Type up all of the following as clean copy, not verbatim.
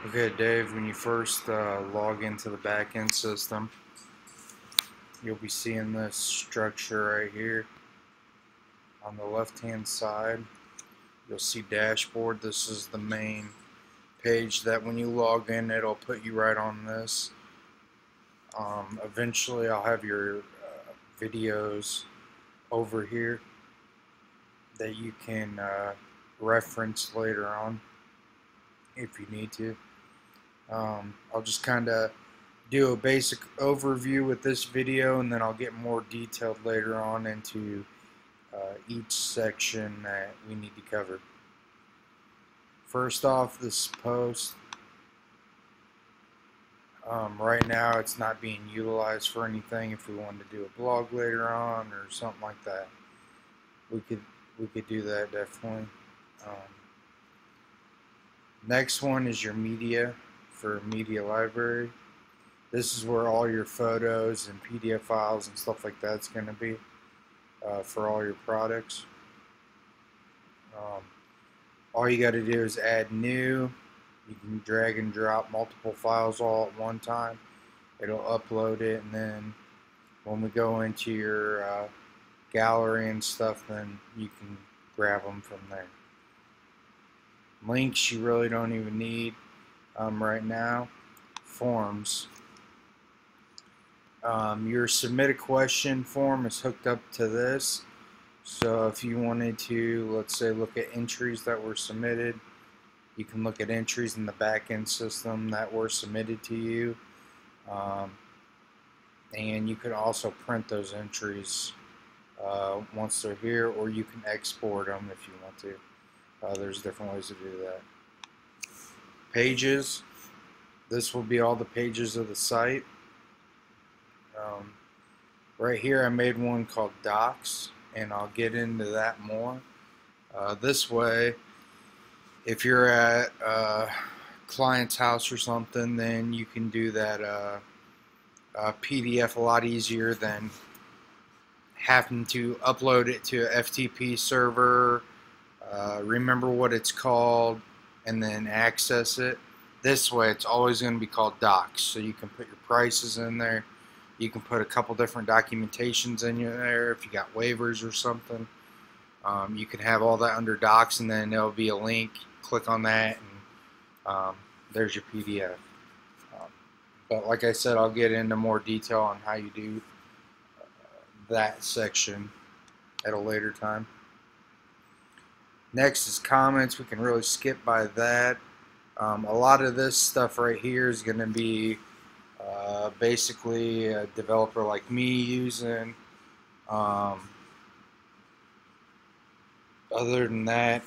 Okay, Dave, when you first log into the backend system, you'll be seeing this structure right here on the left-hand side. You'll see dashboard. This is the main page that when you log in, it'll put you right on this. Eventually, I'll have your videos over here that you can reference later on if you need to. I'll just kind of do a basic overview with this video, and then I'll get more detailed later on into each section that we need to cover. First off, this post, right now it's not being utilized for anything. If we wanted to do a blog later on or something like that, we could do that definitely. Next one is your media for media library. This is where all your photos and PDF files and stuff like that's going to be for all your products. All you got to do is add new. You can drag and drop multiple files all at one time. It'll upload it, and then when we go into your gallery and stuff, then you can grab them from there. Links you really don't even need right now. Forms. Your submit a question form is hooked up to this. So if you wanted to, let's say, look at entries that were submitted, you can look at entries in the back-end system that were submitted to you. And you can also print those entries once they're here, or you can export them if you want to. There's different ways to do that. Pages. This will be all the pages of the site. Right here I made one called Docs, and I'll get into that more. This way, if you're at a client's house or something, then you can do that PDF a lot easier than having to upload it to a FTP server, remember what it's called, and then access it. This way it's always going to be called Docs, so you can put your prices in there. You can put a couple different documentations in there if you got waivers or something. You can have all that under Docs, and then there'll be a link. Click on that, and there's your PDF. But like I said, I'll get into more detail on how you do that section at a later time. Next is comments. We can really skip by that. A lot of this stuff right here is going to be basically a developer like me using. Other than that,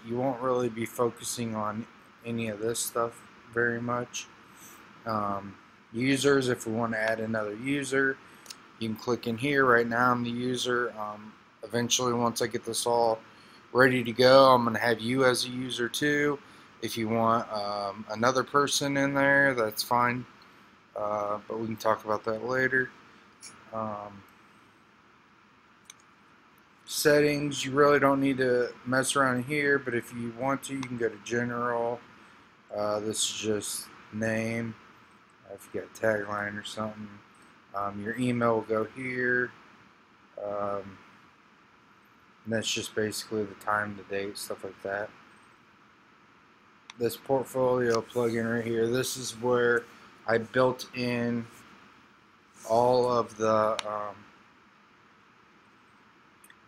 you won't really be focusing on any of this stuff very much. Users, if we want to add another user, you can click in here. Right now I'm the user. Eventually, once I get this all ready to go, I'm going to have you as a user too. If you want another person in there, that's fine. But we can talk about that later. Settings, you really don't need to mess around here, but if you want to, you can go to general. This is just name. If you got a tagline or something, your email will go here. And that's just basically the time, the date, stuff like that. This portfolio plugin right here, this is where I built in all of the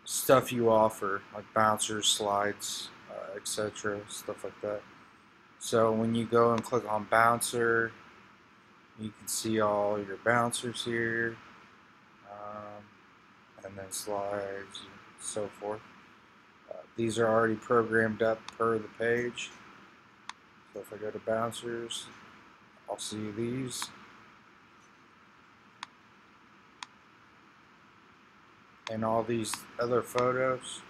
stuff you offer, like bouncers, slides, etc., stuff like that. So when you go and click on bouncer, you can see all your bouncers here, and then slides and so forth. These are already programmed up per the page. So if I go to bouncers, I'll see these. And all these other photos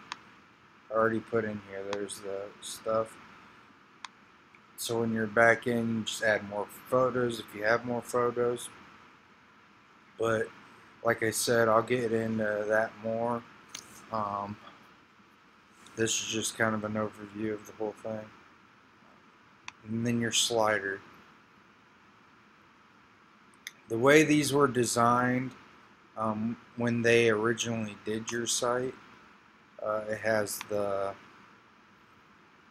are already put in here. There's the stuff. So when you're back in, you just add more photos if you have more photos. But like I said, I'll get into that more. This is just kind of an overview of the whole thing. and then your slider. The way these were designed when they originally did your site, it has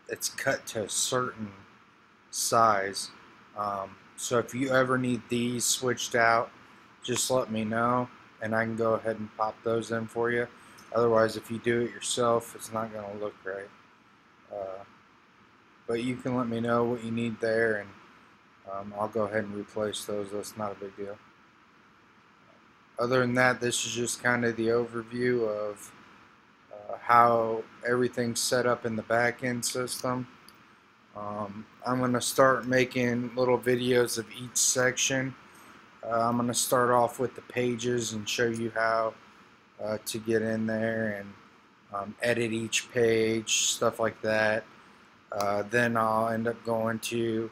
it's cut to a certain size. So if you ever need these switched out, just let me know and I can go ahead and pop those in for you. Otherwise, if you do it yourself, it's not going to look right. But you can let me know what you need there, and I'll go ahead and replace those. That's not a big deal. Other than that, this is just kind of the overview of how everything's set up in the back-end system. I'm going to start making little videos of each section. I'm going to start off with the pages and show you how to get in there and edit each page, stuff like that. Then I'll end up going to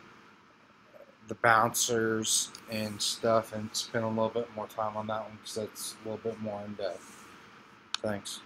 the bouncers and stuff and spend a little bit more time on that one because that's a little bit more in depth. Thanks.